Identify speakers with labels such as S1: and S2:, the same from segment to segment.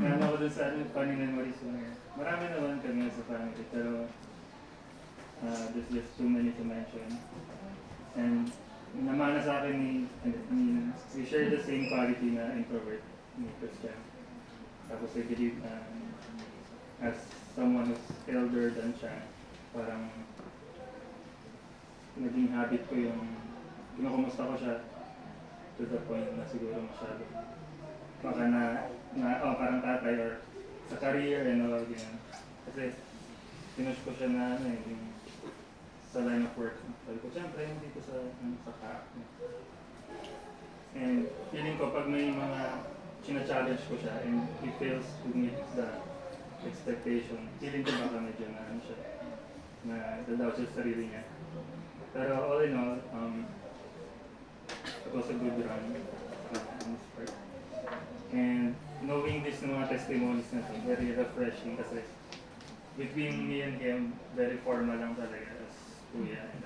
S1: Nano ko dun sa funny memories ko na. Marami naman kami sa family, pero there's just too many to mention. And namana sa akin we share the same quality na introvert ni Christian. Tapos I believe na as someone who's elder than siya, parang naging habit ko yung kinukumusta ko siya to the point na siguro masyado baka parang tatay or sa career and all ganyan. Kasi pinush ko siya na yung sa line of work. Sabi ko, siyempre hindi ko sa ka. And feeling ko pag may mga china-challenge ko siya and he fails to meet the expectation, feeling ko baka medyo na siya, na dadaw siya sa sarili niya. Pero all in all, it was a good run on this part. And knowing this ng mga testimonies natin, very refreshing kasi between me and him, very formal lang talaga as kuya and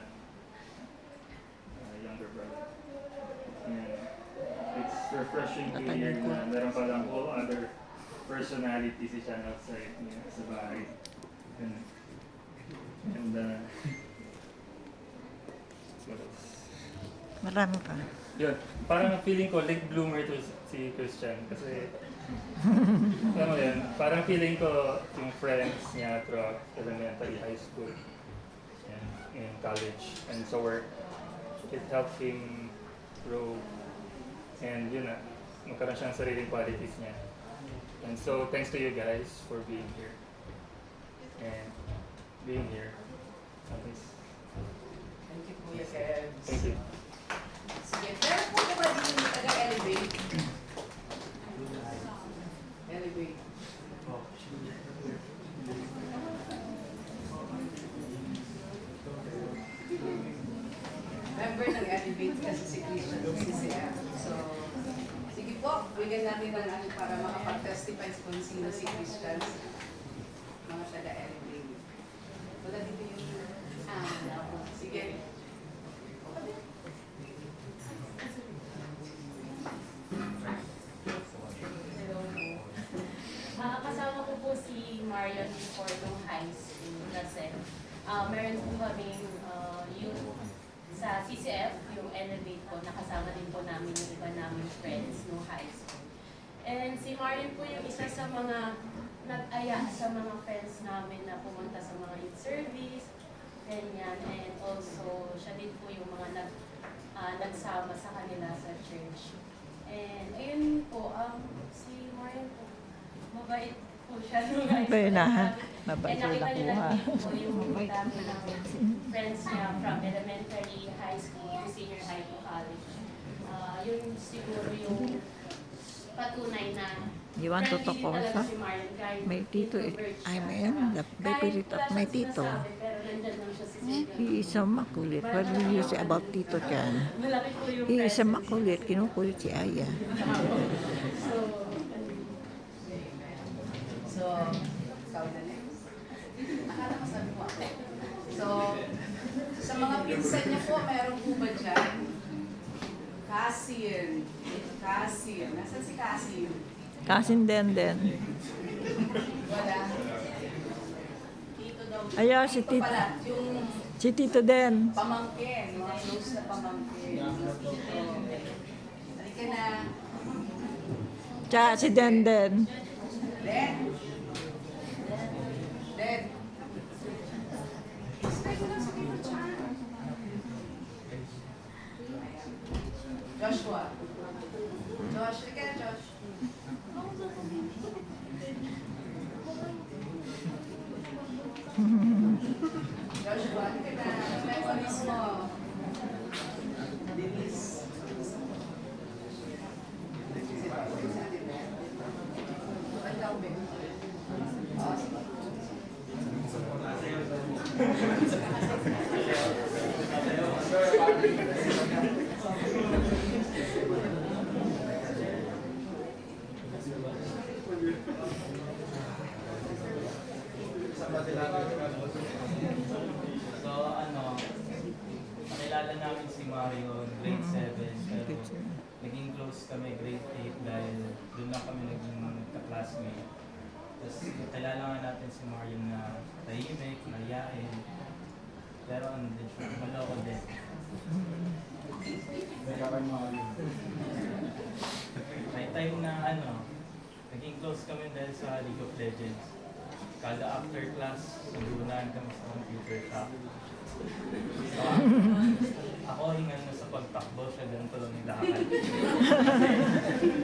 S1: younger brother. And it's refreshing to hear na meron palang whole other personality si siya outside niya sa bahay. And
S2: Marami pa.
S1: yun, parang feeling ko late bloomer to si Christian kasi alam mo yun, parang feeling ko yung friends niya throughout elementary, high school, and in college, and so work, it helped him grow, and yun na, magkaroon siyang sariling qualities niya. And so, thanks to you guys for being here, and being here. At least.
S3: Thank you, Kuya Kebs.
S1: Thank you.
S3: Sige, pero po ba din yung taga-elevate? Elevate. Member ng elevate kasi si Christian CCF. So, sige po, bigyan natin ng ano para makapag-testify kung sino si Christian. Mga taga-elevate. Wala dito yung sige.
S4: Kasama ko po si Marion before nung high school kasi meron po kami yung sa CCF, yung Elevate po, nakasama din po namin yung iba naming friends nung high school. And si Marion po yung isa sa mga nag-aya sa mga friends namin na pumunta sa mga youth service, ganyan. And also, siya din po yung mga nagsama sa kanila sa church. And ayun po, si Marion po, mabait po siya.
S2: Mabait
S4: nakita
S2: na
S4: niyo
S2: kuha.
S4: na po yung dami ng friends niya from elementary, high school, senior high to college. Yun siguro yung patunay na
S2: You want to talk
S4: friendly din talaga
S2: also?
S4: si Marion kahit
S2: My tito,
S4: introvert siya.
S2: I am the favorite of my tito.
S4: Pero nandyan lang siya sa
S2: He is so makulit. What do you say about Tito Chan?
S4: Malaki po yung
S2: He is so
S4: presence.
S2: makulit. Kinukulit si Aya.
S4: So,
S3: So, ikaw na next. Akala ko sabi mo ako. So, sa mga pinsan niya po, meron po ba dyan? Cassie. Nasaan si Cassie?
S2: Kasin den.
S3: Wala. Tito daw.
S2: Aya, si
S3: Tito
S2: Tito.
S3: pala, yung
S2: Si Tito Den.
S3: pamangkin, mga close na pamangkin. Halika na.
S2: Tsaka si Den.
S3: Len. Stay ko lang sa Tito Chan. Joshua. Halika na, Josh. Joshua, halika na. Memories mo. Denise. Ang tawag.
S5: So, nakilala namin si Mario grade 7. Pero naging close kami grade 8 dahil doon lang kami naging ka-classmate. kilala nga natin si Marion na tahimik, mayayain. Pero ano din siya, maloko din. May time na ano, naging close kami dahil sa League of Legends. Kada after class, nagunahan kami sa computer shop. So, ako hingan na sa pagtakbo siya, ganito lang yung lakad.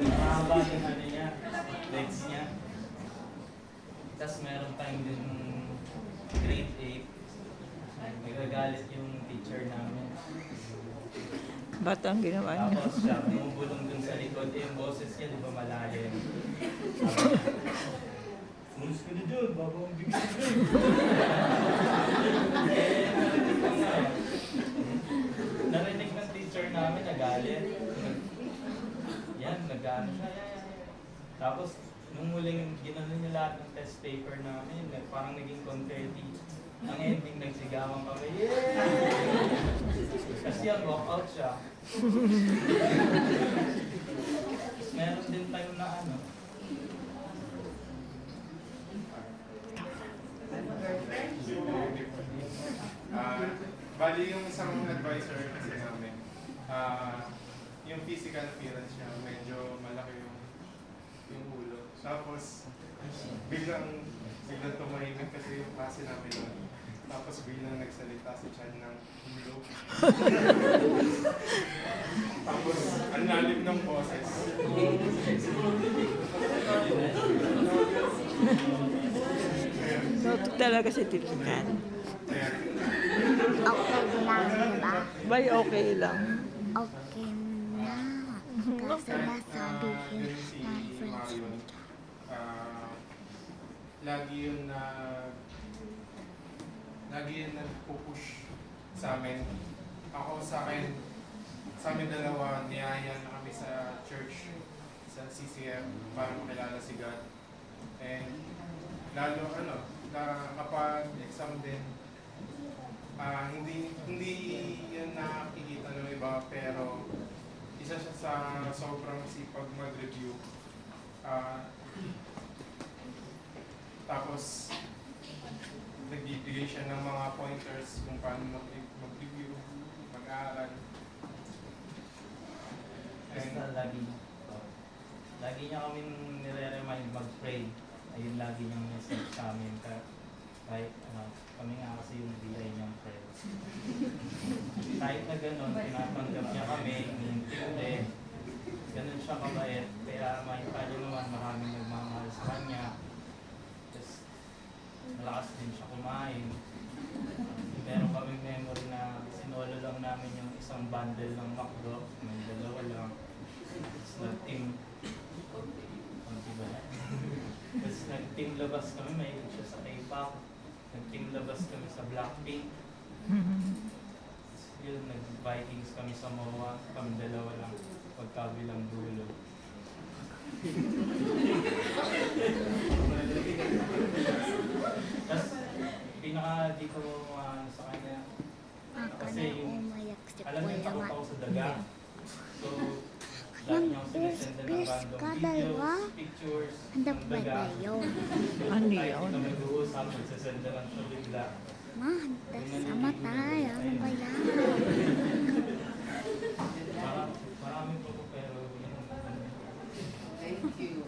S5: Mahaba yung ano niya, legs niya. Tapos meron tayong din nung grade 8, nagagalit yung teacher namin.
S2: Ba't ang ginawa niya?
S5: Tapos siya, bumubulong dun sa likod, eh yung boses niya, di ba malalim? Mulis ka na dyan, bago ang bigay ka. Narinig ng teacher namin, nagalit. Yan, nag-ano siya. Tapos, nung muling ginanon niya lahat ng test paper namin, parang naging confetti. Ang ending, nagsigawan kami, yay! Kasi yan, walk out siya. Meron din tayo na ano.
S6: Bali yung isang advisor kasi namin, yung physical appearance niya, medyo malaki yung ulo. Tapos, biglang tumahimik kasi yung klase namin nun. Tapos biglang nagsalita si Chan ng ulo. Tapos, ang lalim ng boses.
S2: So, talaga si Tito Chan.
S7: Okay lang, diba?
S2: Bay, okay lang.
S7: Okay na. Kasi nasabi yun
S6: Yun si
S7: ng friends
S6: Marion. Lagi yun nagpupush sa amin. Ako sa akin, sa amin dalawa, niyaya na kami sa church, sa CCM, para makilala si God. And lalo kapag exam din, hindi yun nakikita ng iba, pero isa siya sa sobrang sipag mag-review. Tapos, nagbibigay siya ng mga pointers kung paano mag-review, mag-aaral.
S5: Basta lagi niya kami nire-remind mag-pray. Ayun lagi niyang message sa amin. Kahit kami nga kasi yung bilay niyang prayer. Kahit na gano'n, tinatanggap niya kami, inintindi. Ganun siya kabait. Kaya makita niyo naman maraming nagmamahal sa kanya. Tapos malakas din siya kumain. Meron kaming memory na sinolo lang namin yung isang bundle ng McDo. May dalawa lang. Tapos nag-team. Diba? Tapos nag-team labas kami. May siya sa K-pop. Nag-team labas kami sa Blackpink. Yun, nag-Vikings kami sa MOA. Kami dalawa lang. Pagkabilang dulo. Tapos, pinaka di ko sa kanya. Kasi yung,
S7: umayak si
S5: alam niyo,
S7: Kuya
S5: takot
S7: nga.
S5: ako sa daga. So, lagi niya ako sinesenda ng
S7: Please,
S5: random
S7: kadalawa.
S5: videos, pictures,
S7: Ano
S5: ng
S7: ba
S5: daga.
S7: yun?
S2: Ano
S5: Kahit
S2: yun?
S5: hindi kami mag-uusap, magsasenda lang siya bigla.
S7: Ma, hantas sa matay. Ano ba yan?
S5: Marami po po, pero yun.
S3: Thank you.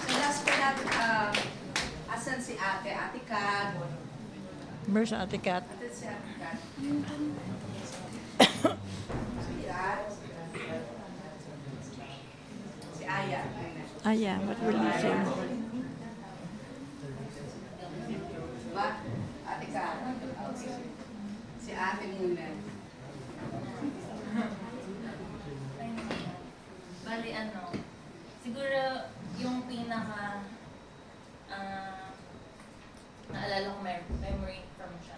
S3: So last pa natin, asan si ate? Ate Kat.
S2: Where's Ate Kat?
S3: Ate si Ate Kat. Si Kat. Si Aya.
S2: Aya, what will you say?
S3: Diba? Ate Kat. Okay. Si ate muna.
S4: Bali siguro yung pinaka naalala ko memory from siya,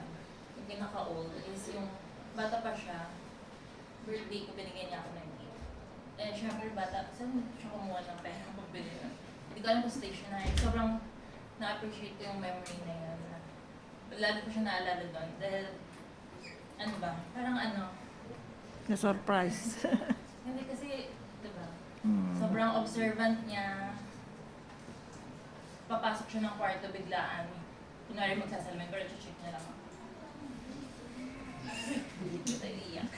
S4: yung pinaka-old is yung bata pa siya, birthday ko, binigyan niya ako ng gift. Eh, syempre bata, saan siya kumuha ng pera pagbili na? Hindi ko alam kung stationery. Sobrang na-appreciate ko yung memory na yun. Lalo ko siya naalala doon. Dahil, parang
S2: Na-surprise.
S4: hindi kasi, diba,
S2: Hmm.
S4: sobrang observant niya. papasok siya ng kwarto biglaan. Kunwari magsasalamin, pero check niya lang ako. Hindi tayo iiyak.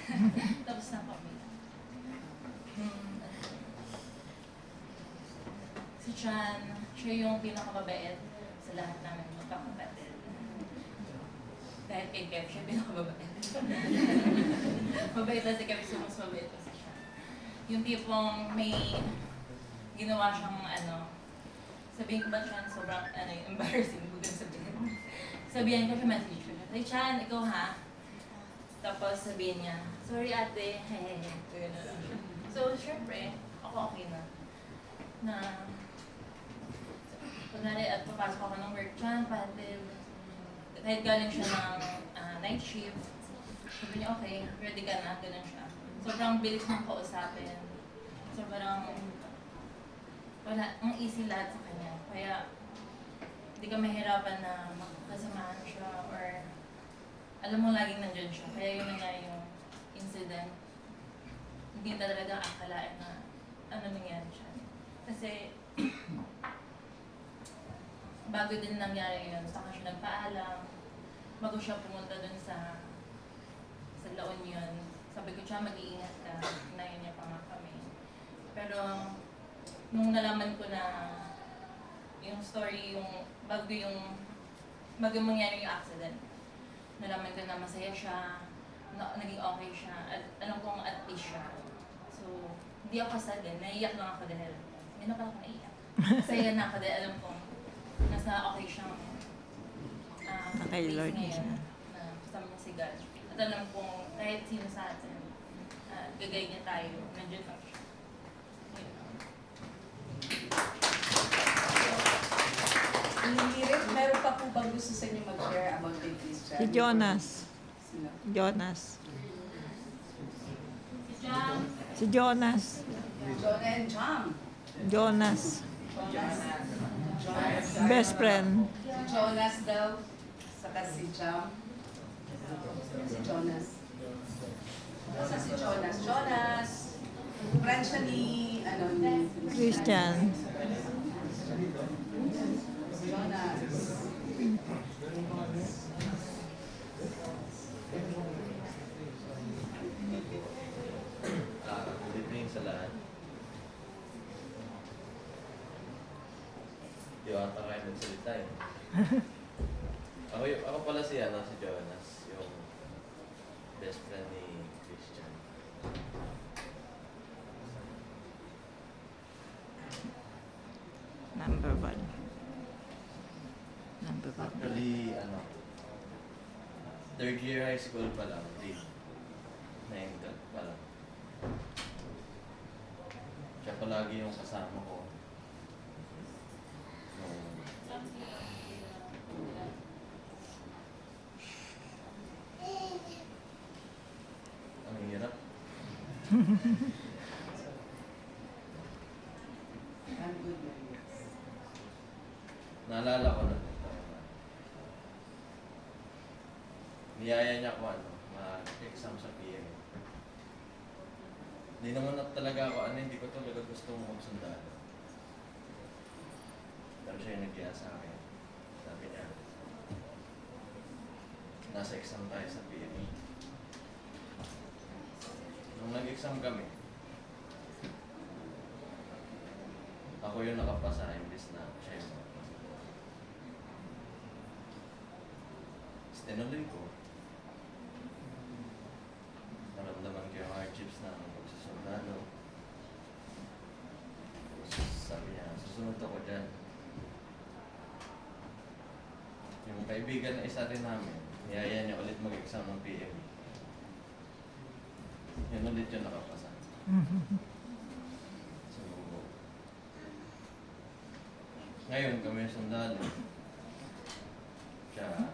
S4: Tapos na kami. Si Chan, siya yung pinakamabait sa lahat namin magkakapatid. Dahil kay Kev, siya pinakamabait. Mabait na si Kev, so mas mabait pa si Chan. Yung tipong may ginawa siyang sabihin ko ba Chan, sobrang embarrassing ko din sabihin. Sabihan ko siya, message ko siya, "Hey Chan, ikaw ha?" Tapos sabihin niya, "Sorry ate, hehehe." Gano'n lang siya. So, syempre, ako okay na. Na, kunwari at papasok ako ng work, "Chan, patid." Kahit galing siya ng night shift, sabi niya, "Okay, ready ka na?" Gano'n siya. Sobrang bilis ng kausapin. Sobrang, wala, ang easy lahat sa kanya. Kaya, hindi ka mahirapan na makasamahan siya or alam mo laging nandyan siya. Kaya yun nangyari yung incident. Hindi talaga akalain na nangyari siya. Kasi, bago din nangyari yun, saka siya nagpaalam. Bago siya pumunta dun sa La Union. Sabi ko siya, mag-iingat ka. Inayin niya pa nga kami. Pero, nung nalaman ko na yung story, bago mangyari yung accident, nalaman ko na masaya siya, naging okay siya, at alam kong at least siya. So, hindi ako sad din. Naiiyak lang ako dahil, hindi na pala ako naiiyak. Masaya na ako dahil alam kong nasa okay siyang
S2: Kay
S4: place
S2: Lord
S4: ngayon
S2: siya.
S4: na kasama niya si God. At alam kong kahit sino sa atin, gagay niya tayo, nandiyan lang siya. Yun lang.
S3: Inirit, meron pa po bang gusto sa inyo mag-share about kay Christian?
S2: Si Jonas.
S3: Sino?
S2: Jonas.
S4: Si Jam,
S2: Si Jonas.
S3: Jonah and Jam.
S2: Jonas.
S3: Jonas.
S2: Best friend.
S3: Si Jonas daw, saka si Jam. Si Jonas. Nasa si Jonas? Jonas! Friend siya ni, ni
S2: Christian.
S3: Jonas.
S8: Good evening sa lahat. Di ata kayo nagsalita eh. Ako pala si Jonas, yung best friend ni Christian.
S2: Number one. Number one.
S8: Actually, third year high school pa lang, grade 9 pa lang. Siya palagi yung kasama ko. Ang hirap.
S3: I'm good memories.
S8: Naalala ko na. Niyaya niya ako mag-exam sa PM. Hindi naman talaga ako hindi ko talaga gusto magsundalo. Pero siya yung nag-iya sa akin. Sabi niya, nasa exam tayo sa PME. Nung nag-exam kami, ako yung nakapasa imbis na siya yung nakapasa. Tinuloy ko. Naramdaman ko yung hardships na pagsusundalo. Sabi niya, susunod ako dyan. Yung kaibigan na isa rin namin, niyaya niya ulit mag-exam ng PM. Yun ulit yung nakapasa. So, ngayon kami yung sundalo. Siya,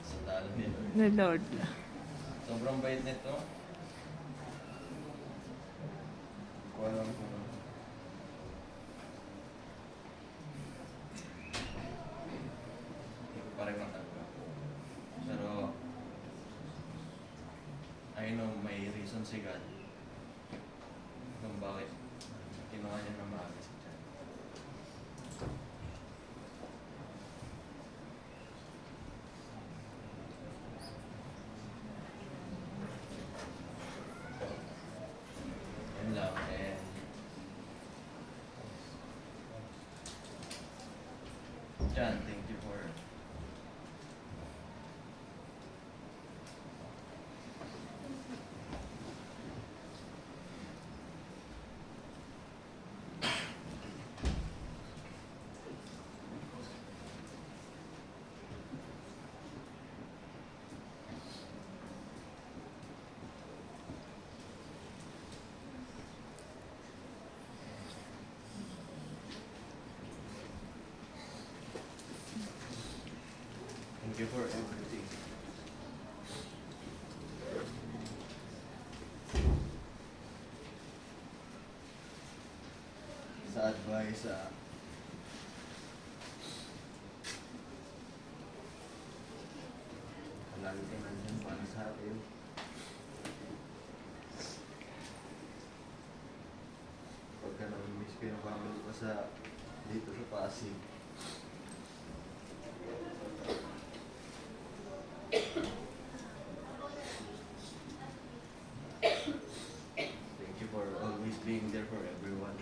S8: sundalo ni Lord.
S2: The Lord.
S8: Sobrang bait nito. Ko alam kung hindi ko pa rin matanggap. Pero I know may reason si God kung bakit ginawa niya na maaga si Chan. Christian, thank you for thank you for everything. Sa advice, lagi ka nandyan para sa atin. Pagka nami-miss ko yung family ko dito sa Pasig. Thank you for always being there for everyone.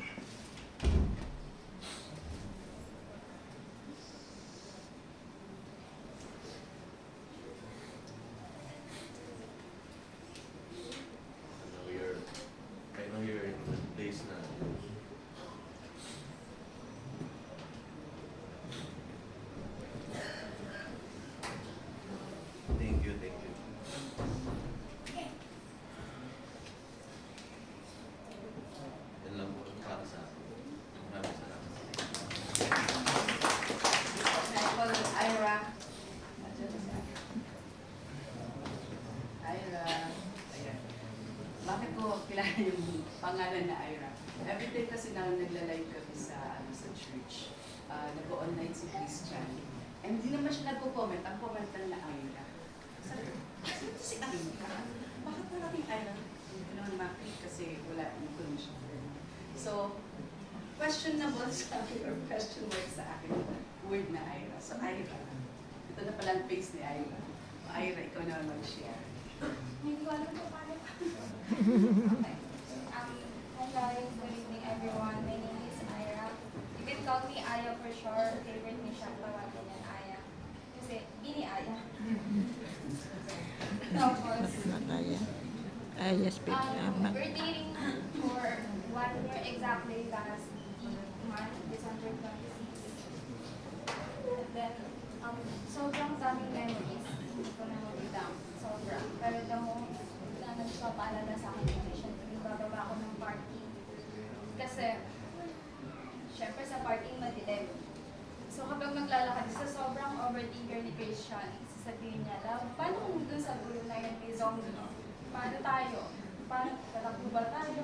S8: I know you're in the place na thank you, thank you. Yan lang po para sa akin. Maraming salamat.
S3: Michael, Ira. Ira. Ayan. Bakit ko kilala yung pangalan na Ira? Everyday kasi na nagla-live kami sa church. Nag-online si Christian. And hindi naman siya nagko-comment. Ang comment lang na Ira. Sabi ko, sino si Ira? Bakit maraming Ira? Hindi ko naman makit kasi wala information. So, questionable sa akin or question mark sa akin word na Ira. So, Ira. Ito na pala ang face ni Ira. Ira, ikaw naman mag-share.
S9: Hindi ko alam kung paano. Okay. Hi guys, good evening everyone. My name is Ira. You can call me Aya for short. Favorite ni siya tawagin yan Aya. Kasi, Bini Aya. Tapos,
S2: Not Aya. Aya speak.
S9: we're dating for 1 year exactly last month, December 26. And then, sobrang daming memories. Hindi ko na mag-down. Sobrang. Pero the most na nagpapaalala sa akin yung mission, bababa ako ng parking. Kasi, syempre sa parking madilim. So kapag maglalakad sa sobrang overthinker ni Christian, sasabihin niya, love, paano kung dun sa gulo na yan may zombie? Paano tayo? Paano, tatakbo ba tayo?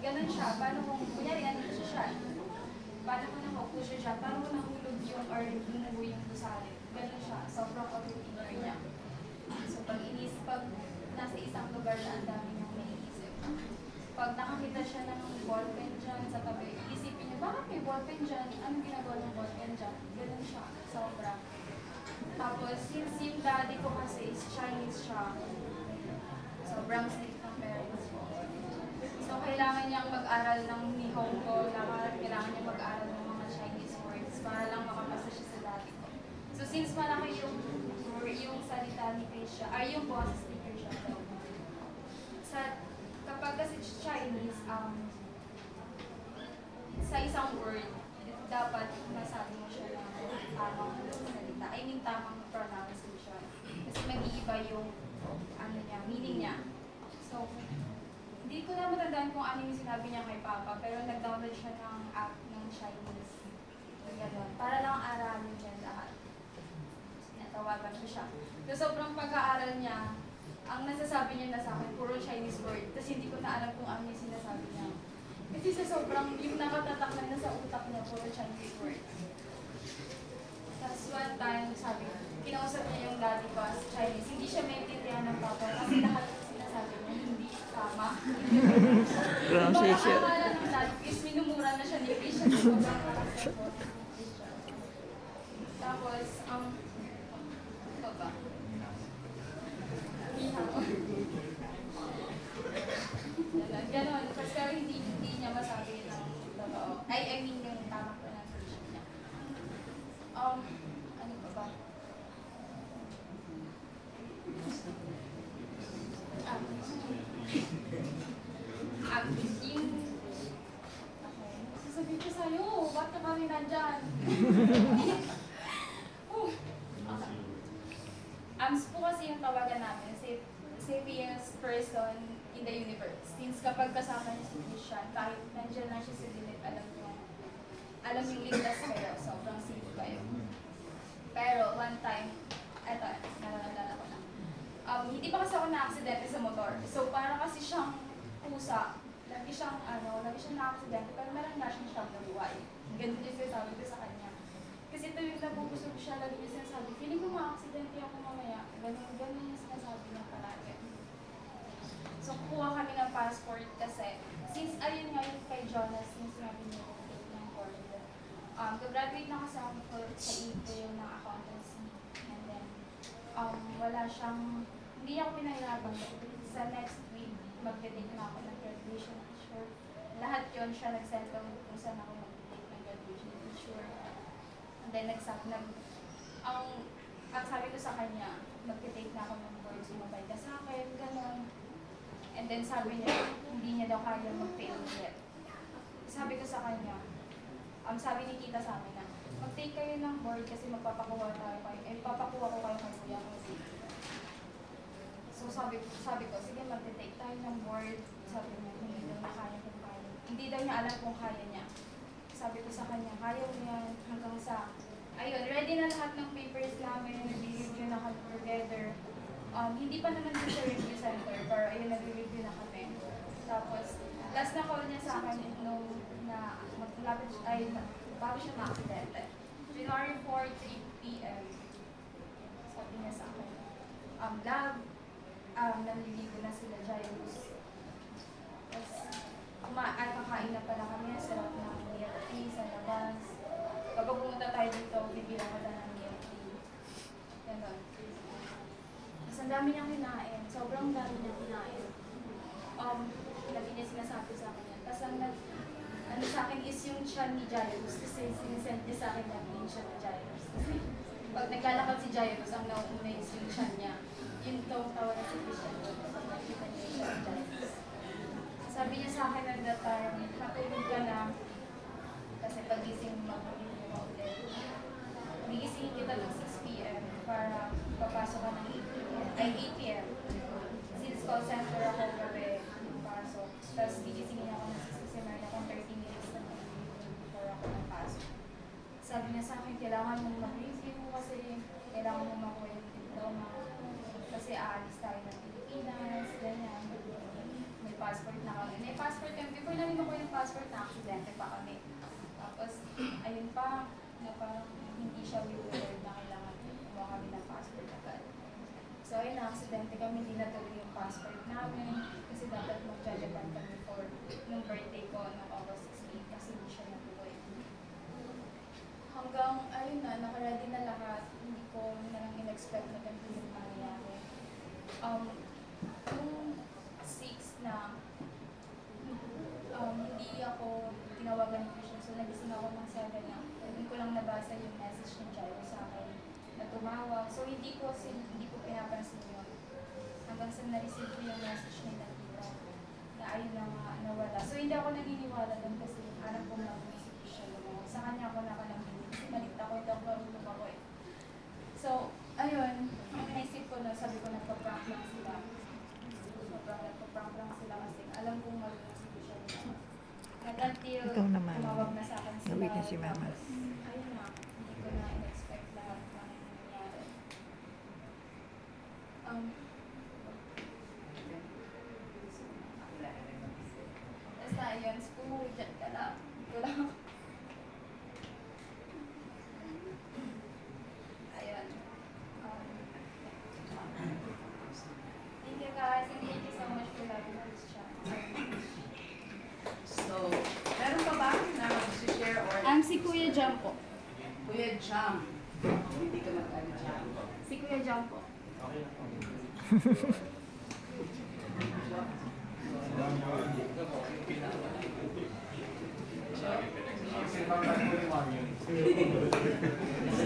S9: Ganun siya. Paano kung, kunyari, nandito siya? Paano kung nakaupo siya siya? Paano kung nahulog yung, or lumubo yung gusali? Ganun siya. Sobrang overthinker niya. So pag nasa isang lugar na ang dami niyang maiisip. Pag nakakita siya ng ballpen dyan sa tabi, isipin niya, bakit may ballpen dyan? Anong ginagawa ng ballpen dyan? Ganun siya. Sobra. Tapos, since yung daddy ko kasi is Chinese siya, sobrang strict ng parents ko. So, kailangan niyang mag-aral ng Nihongo, kailangan niya mag-aral ng mga Chinese words para lang makapasa siya sa daddy ko. So, since malaki yung salita ni Krisha, ay yung boses ni Krisha, kapag kasi Chinese, sa isang word, dapat masabi mo siya ng tamang salita. I mean, tamang pronunciation. Kasi mag-iiba yung meaning niya. So, hindi ko na matandaan kung ano yung sinabi niya kay Papa, pero nag-download siya ng app ng Chinese. Ganun. Para lang aralin niya lahat. Natawagan ko siya. So, sobrang pag-aaral niya, ang nasasabi niya na sa akin, puro Chinese word. Tapos hindi ko na alam kung ano yung sinasabi niya. Kasi sa sobrang, yung nakatatak na sa utak niya, puro Chinese word. Tapos one time, sabi, kinausap niya yung daddy ko as Chinese. Hindi siya maintindihan ng papa kasi lahat ng sinasabi niya hindi tama.
S2: Pronunciation.
S9: Ang akala ng daddy ko is minumura na siya ni Christian. Sobrang nakasipot. Tapos, ito ba? Ganon. Pero hindi niya masabi ng totoo. I mean yung tamang pronunciation niya. Ano pa ba? Yung... Okay. Sasabihin ko sa'yo, ba't ka kami nandyan? Oh. Okay. AMS po kasi yung tawagan namin, safest person in the universe. Since kapag kasama niya si Christian, kahit nandiyan lang siya sa limit, alam yung ligtas kayo, sobrang safe kayo. Pero one time, eto, nalala ko na. Hindi pa kasi ako na-aksidente sa motor. So parang kasi siyang pusa. Lagi siyang na-aksidente, pero meron na siyang nabuhay. Ganun yung sinasabi ko sa kanya. Kasi tuwing nabubusog siya, lagi niya sinasabi, feeling ko ma-aksidente ako mamaya. Ganun yung sinasabi niya palagi. So kuha kami ng passport kasi, since ayun nga yung kay Jonas, since sinabi niya ng board, graduate na kasi ako sa April ng accountancy. And then, wala siyang, hindi ako pinahirapan. Sa next week, mag-take na ako ng graduation picture. Lahat yun siya nag-send kung saan ako mag-take ng graduation picture. And then, ang sabi ko sa kanya, mag-take na ako ng board, sumabay ka sa akin, gano'n. And then sabi niya, hindi niya daw kaya mag-fail yet. Sabi ko sa kanya, sabi ni Tita sa amin na, mag-take kayo ng board kasi magpapakuha tayo kayo. Papakuha ko kayo kay Kuya Jose. So sabi ko, sige mag-take tayo ng board. Sabi niya, hindi daw niya kaya kung kaya. Hindi daw niya alam kung kaya niya. Sabi ko sa kanya, kaya niya hanggang sa, ayun, ready na lahat ng papers namin, nag-review na kami together. Hindi pa naman din sa review center, pero ayun, nag-review na kami. Tapos, last na call niya sa akin nung bago siya na-aksidente. January 4, 3 p.m. Sabi niya sa akin, love, naliligo na sila Jairus. Tapos, kakain na pala kami, sarap ng milk tea sa labas. Kapag pumunta tayo dito, bibilang ka na ng milk tea. Ganon. Mas ang dami niyang hinain. Sobrang dami niyang hinain. Lagi niya sinasabi sa akin yan. Tapos ang sa akin is yung tiyan ni Jairus. Kasi sinisend niya sa akin na yung tiyan ni Jairus. Kasi pag naglalakad si Jairus, ang nauuna is yung tiyan niya. Yung tawa na si Christian doon. Nakita niya yung tiyan ni Jairus. Sabi niya sa akin at that time, matulog ka na. Kasi pagising mo, mag-review mo ulit. Gigisingin kita ng 6 p.m. para papasok ka ng 8 p.m. Since call center ako gabi, pasok. Tapos gigisingin ako ng 6 p.m. akong 30 minutes na mag-review before ako napasok. Sabi niya sa akin, kailangan mong mag-review kasi kailangan mong makuha yung diploma. Kasi aalis tayo ng Pilipinas, ganyan. May passport na kami. May passport kami. Before namin makuha yung passport, na-aksidente pa kami. Tapos, ayun pa, na parang hindi siya reward na kailangan kumuha kami ng passport agad. So, ayun, na-aksidente kami, hindi natuloy yung passport namin. Kasi dapat mag-Japan kami for nung birthday ko noong August 16 kasi hindi siya natuloy. Hanggang, ayun na, nakaready na lahat. Hindi ko na lang in-expect na ganito yung mangyayari. Yung 6 na, hindi ako tinawagan ni Christian. So, nagising ako ng 7 na. Hindi ko lang nabasa yung message ni Jairo sa akin na tumawag. So, hindi ko pinapansin yun. Hanggang sa na-receive ko yung message ni Natira na ayun na nga, nawala. So, hindi ako naniniwala doon kasi alam ko na si Christian lumawag. Sa kanya ako nakalambing. Kasi malikta ko, ito ako eh. So, ayun, ang naisip ko na, sabi ko nagpa-prank lang sila. Sobrang nagpa-prank lang sila kasi alam kong marunong si Christian lumawag. Until
S2: Ikaw naman.
S9: tumawag na sa akin sila.
S2: Gawin na si Mama.
S9: Ayun na, hindi ko na in-expect lahat ng nangyayari. Basta ayun, umuwi dyan ka lang. Ito lang. Ayun. Thank you guys, and thank you so much for loving this channel.
S3: So, meron pa ba na mag-share or
S9: Si Kuya Jam po.
S3: Kuya Jam? Hindi ka mag-ano Jam.
S9: Si Kuya Jam po.
S6: Kasi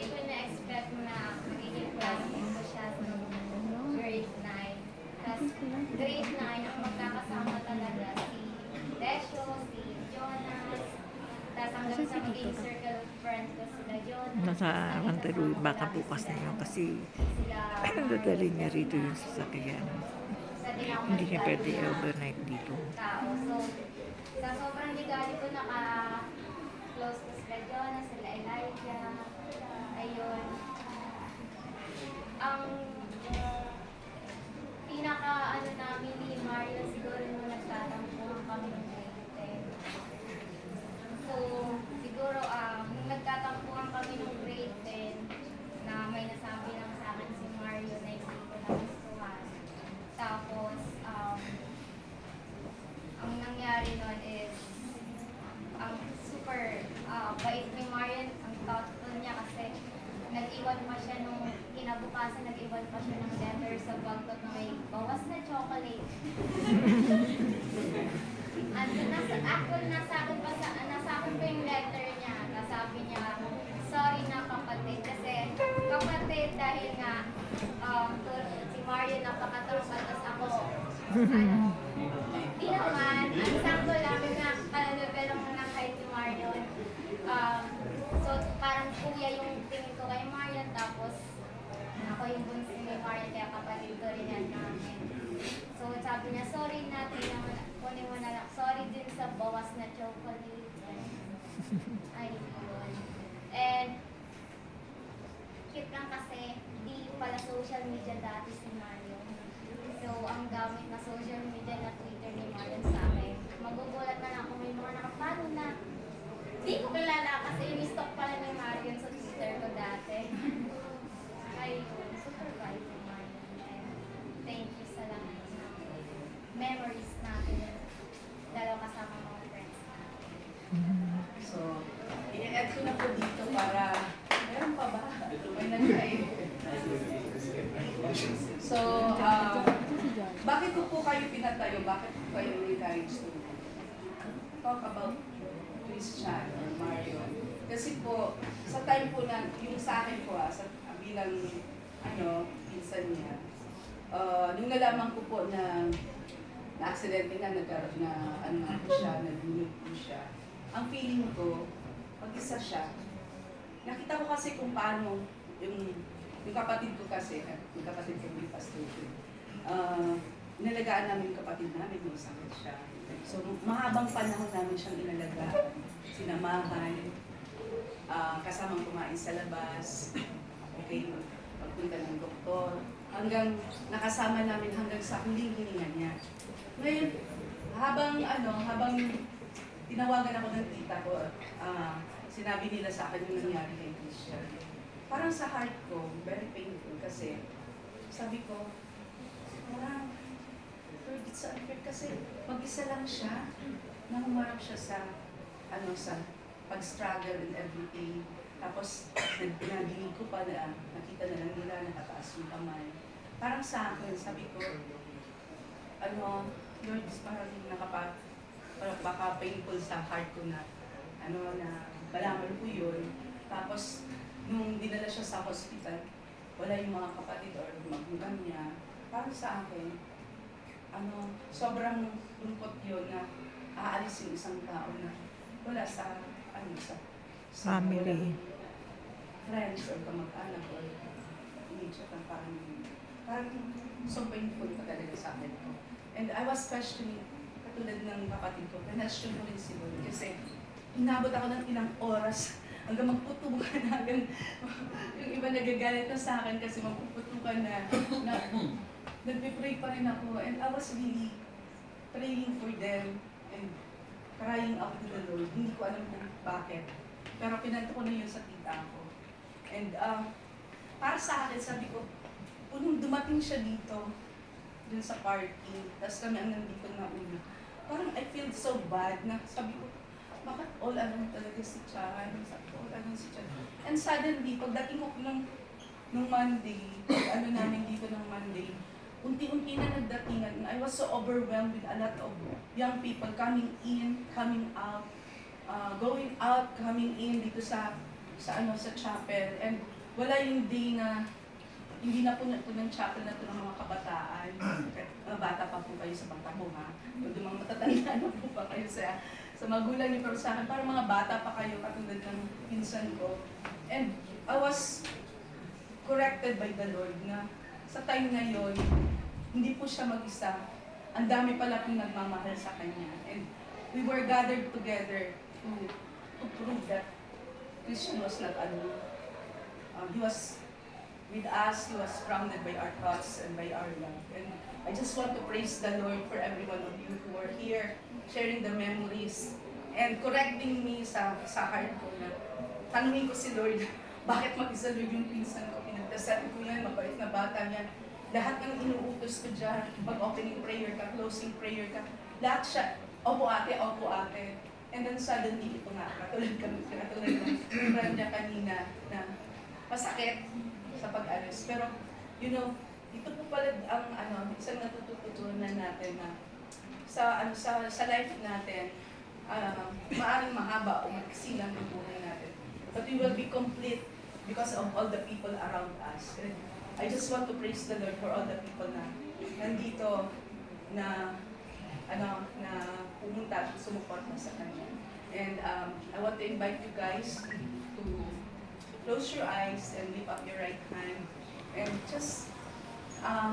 S9: hindi ko na-expect na magiging classmate ko siya sa grade 9. Tapos grade 9, ang magkakasama talaga si Desho, si Jonas, tapos hanggang sa maging circle of friends ko sila Jonas.
S2: Nasa Mantaluy, baka bukas na yun kasi dadali niya rito yung sasakyan. Hindi niya pwede overnight dito.
S9: Tao. So, sa sobrang ligali ko naka-close ko sila Jonas, sila Elijah, ayun. Ang pinaka ano namin ni Mario siguro nung nagtatampuhan kami ng grade 10. So, siguro nung nagtatampuhan kami ng grade 10 na may nasabi lang sa akin si Mario na hindi ko nagustuhan. Tapos, ang nangyari nun is, ang super bait ni Marian, ang thoughtful niya kasi nag-iwan pa siya nung kinabukasan, nag-iwan pa siya ng letter sa bangkot na may bawas na chocolate. Nasa akin pa yung letter niya. Tapos sabi niya, sorry na kapatid. Kasi kapatid dahil nga si Mario napakatrauma. Tapos ako, di naman, ang sample lang na level lang ng kahit si Mario. So parang kuya yung tingin ko kay Mario. Tapos ako yung bunso ni Mario, kaya kapatid ko rin yan namin. So sabi niya, sorry na, kunin mo na lang. Sorry din sa bawas na chocolate. Ay, yun. And, cute lang kasi, di pala social media dati si Mario. So, ang gamit na social media na Twitter ni Mario sa akin. Magugulat na lang kung may mga nakapalo na. Di ko kilala kasi in-stalk pala ni Mario sa Twitter ko dati. Ayun, super bait ni Mario. And, thank you sa lahat ng memories natin. Dalaw kasama mga friends natin.
S3: So, i-add ko na po dito para, meron pa ba? May nag-try. So, bakit ko po kayo pinatayo? Bakit po kayo encouraged to talk about Christian or Mario? Kasi po, sa time po na, yung sa akin po sa bilang, pinsan niya, nung nalaman ko po na na-aksidente na, nagkaroon na, po siya, nag-unit po siya. Ang feeling ko, pag-isa siya, nakita ko kasi kung paano yung kapatid ko kasi, yung kapatid ko may pastor ko, inalagaan namin yung kapatid namin, may sakit siya. So, mahabang panahon namin siyang inalagaan, sinamahan, kasamang kumain sa labas, okay, pagpunta ng doktor, hanggang nakasama namin hanggang sa huling hininga niya. Ngayon, habang tinawagan ako ng tita ko, sinabi nila sa akin yung nangyari kay Christian. Parang sa heart ko, very painful kasi sabi ko, parang, Lord, it's unfair kasi mag-isa lang siya, na humarap siya sa pag-struggle and everything. Tapos, nadinig ko pa na, nakita na lang nila, nakataas yung kamay. Parang sa akin, sabi ko, Lord, parang baka painful sa heart ko na, na malaman ko yun. Tapos, nung dinala siya sa hospital, wala yung mga kapatid or magulang niya. Parang sa akin, sobrang lungkot yun na aalis yung isang tao na wala sa
S2: Family.
S3: friends or kamag-anak or immediate na parang so painful pa talaga sa akin. And I was questioning, katulad ng kapatid ko, na-question ko rin si Lord kasi inabot ako ng ilang oras hanggang magputukan hanggang yung iba nagagalit na sa akin kasi magpuputukan na nagpe-pray pa rin ako and I was really praying for them and crying out to the Lord. Hindi ko alam kung bakit. Pero pinanto ko na yun sa tita ko. And para sa akin, sabi ko, nung dumating siya dito, dun sa parking, tapos kami ang nandito na ulo, parang I feel so bad na sabi ko, bakit all alone talaga si Chan? All alone si Chan. And suddenly, pagdating ko nung Monday, namin dito ng Monday, unti-unti na nagdatingan. I was so overwhelmed with a lot of young people coming in, coming out, going out, coming in dito sa chapel. And wala yung day na hindi na po ng chapel na po ng mga kabataan. Mga bata pa po kayo sa pagtabo ha. Yung mga matatanda na po pa kayo sa magulang niyo, pero sa akin, parang mga bata pa kayo katulad ng pinsan ko. And I was corrected by the Lord na sa time na yon, hindi po siya mag-isa. Ang dami pala pong nagmamahal sa kanya. And we were gathered together to prove that Christian was not alone. He was with us, he was surrounded by our thoughts and by our love. And I just want to praise the Lord for every one of you who are here, sharing the memories, and correcting me sa heart ko na tanungin ko si Lord, bakit mag-isa Lord yung pinsan ko? Pinagdasal ko yan, mabait na bata niya. Lahat ng inuutos ko dyan, pag-opening prayer ka, closing prayer ka, lahat siya, opo ate, opo ate. And then suddenly, ito nga, katulad ng friend niya kanina na masakit sa pag-alis. Pero, you know, ito po pala ang isang natututunan natin na sa life natin, maaaring mahaba o magsi lang ang buhay natin. But we will be complete because of all the people around us. And I just want to praise the Lord for all the people na nandito na pumunta at sumuporta sa Kanya. And I want to invite you guys to close your eyes and lift up your right hand and just